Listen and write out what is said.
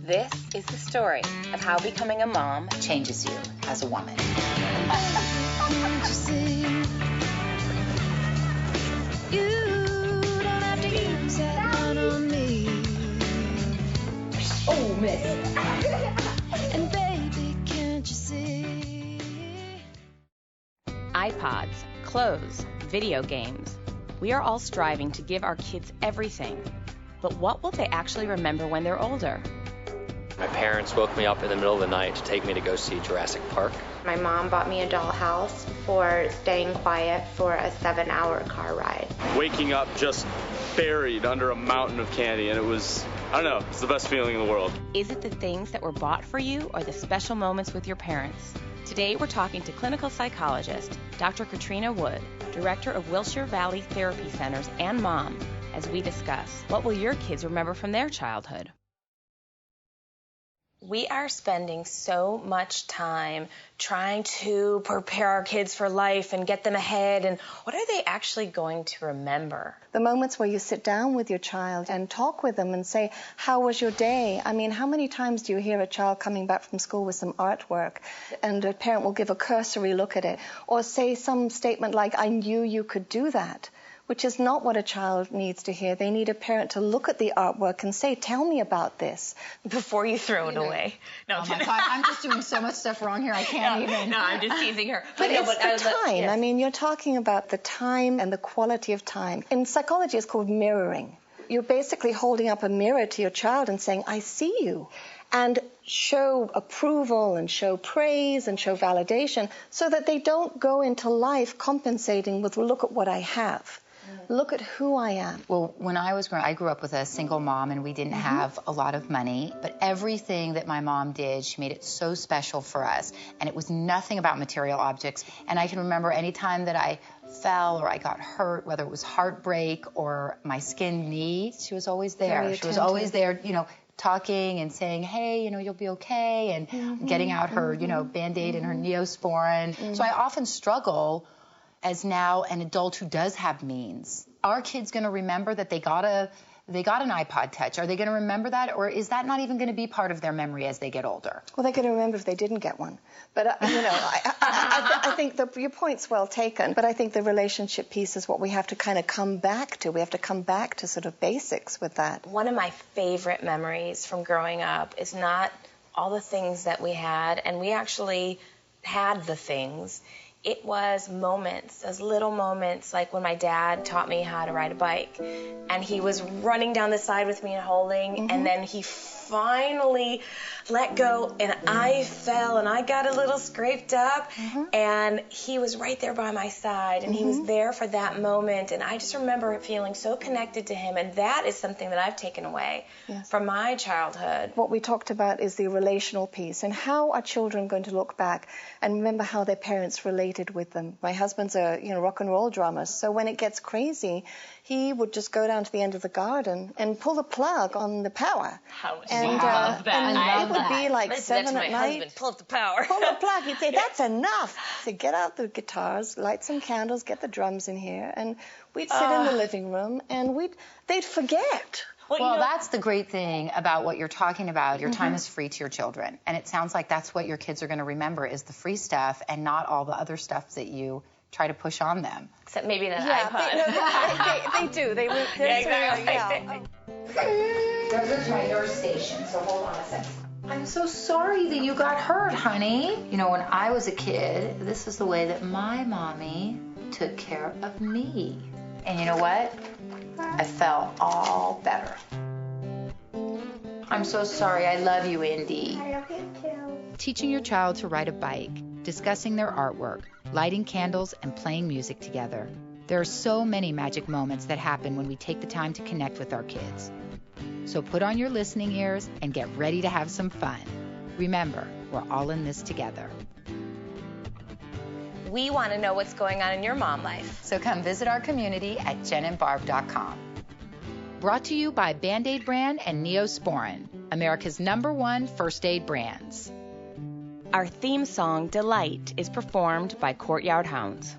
This is the story of how becoming a mom changes you as a woman. Can't you see? You don't have to use that gun on me. Oh, miss. And baby, can't you see? iPods, clothes, video games. We are all striving to give our kids everything. But what will they actually remember when they're older? My parents woke me up in the middle of the night to take me to go see Jurassic Park. My mom bought me a dollhouse for staying quiet for a 7-hour car ride. Waking up just buried under a mountain of candy, and it was, I don't know, it's the best feeling in the world. Is it the things that were bought for you or the special moments with your parents? Today we're talking to clinical psychologist Dr. Katrina Wood, director of Wilshire Valley Therapy Centers and mom, as we discuss what will your kids remember from their childhood. We are spending so much time trying to prepare our kids for life and get them ahead, and what are they actually going to remember? The moments where you sit down with your child and talk with them and say, how was your day? I mean, how many times do you hear a child coming back from school with some artwork and a parent will give a cursory look at it or say some statement like, I knew you could do that, which is not what a child needs to hear. They need a parent to look at the artwork and say, tell me about this. Before you throw it away. No, Oh my God, I'm just doing so much stuff wrong here, I can't even. No, I'm just teasing her. But it's the time. Yes. I mean, you're talking about the time and the quality of time. In psychology, it's called mirroring. You're basically holding up a mirror to your child and saying, I see you. And show approval and show praise and show validation so that they don't go into life compensating with, look at what I have. Look at who I am. Well, when I was growing, I grew up with a single mom, and we didn't have a lot of money. But everything that my mom did, she made it so special for us. And it was nothing about material objects. And I can remember any time that I fell or I got hurt, whether it was heartbreak or my skinned knee, she was always there. She was always there, you know, talking and saying, hey, you know, you'll be okay, and getting out her, you know, Band-Aid and her Neosporin. So I often struggle as now an adult who does have means. Are kids going to remember that they got an iPod Touch? Are they going to remember that? Or is that not even going to be part of their memory as they get older? Well, they're going to remember if they didn't get one. But, you know, I think your point's well taken. But I think the relationship piece is what we have to kind of come back to. We have to come back to sort of basics with that. One of my favorite memories from growing up is not all the things that we had, and we actually had the things. It was moments, those little moments, like when my dad taught me how to ride a bike, and he was running down the side with me and holding, and then he finally let go, and I fell, and I got a little scraped up, and he was right there by my side, and he was there for that moment, and I just remember feeling so connected to him, and that is something that I've taken away from my childhood. What we talked about is the relational piece, and how are children going to look back and remember how their parents related with them. My husband's a rock and roll drummer, so when it gets crazy, he would just go down to the end of the garden and pull the plug on the power. And it would be like 7 at night. Husband, pull up the power. Pull the plug. He'd say, that's enough. So get out the guitars, light some candles, get the drums in here, and we'd sit in the living room, and they'd forget. Well, that's the great thing about what you're talking about. Your time is free to your children. And it sounds like that's what your kids are going to remember is the free stuff and not all the other stuff that you try to push on them. Except maybe that iPod. They do. Exactly. There's my nurse station, so hold on a second. I'm so sorry that you got hurt, honey. You know, when I was a kid, this is the way that my mommy took care of me. And you know what? I felt all better. I'm so sorry. I love you, Indy. I love you too. Teaching your child to ride a bike, discussing their artwork, lighting candles, and playing music together. There are so many magic moments that happen when we take the time to connect with our kids. So put on your listening ears and get ready to have some fun. Remember, we're all in this together. We want to know what's going on in your mom life. So come visit our community at jenandbarb.com. Brought to you by Band-Aid brand and Neosporin, America's #1 first aid brands. Our theme song, Delight, is performed by Courtyard Hounds.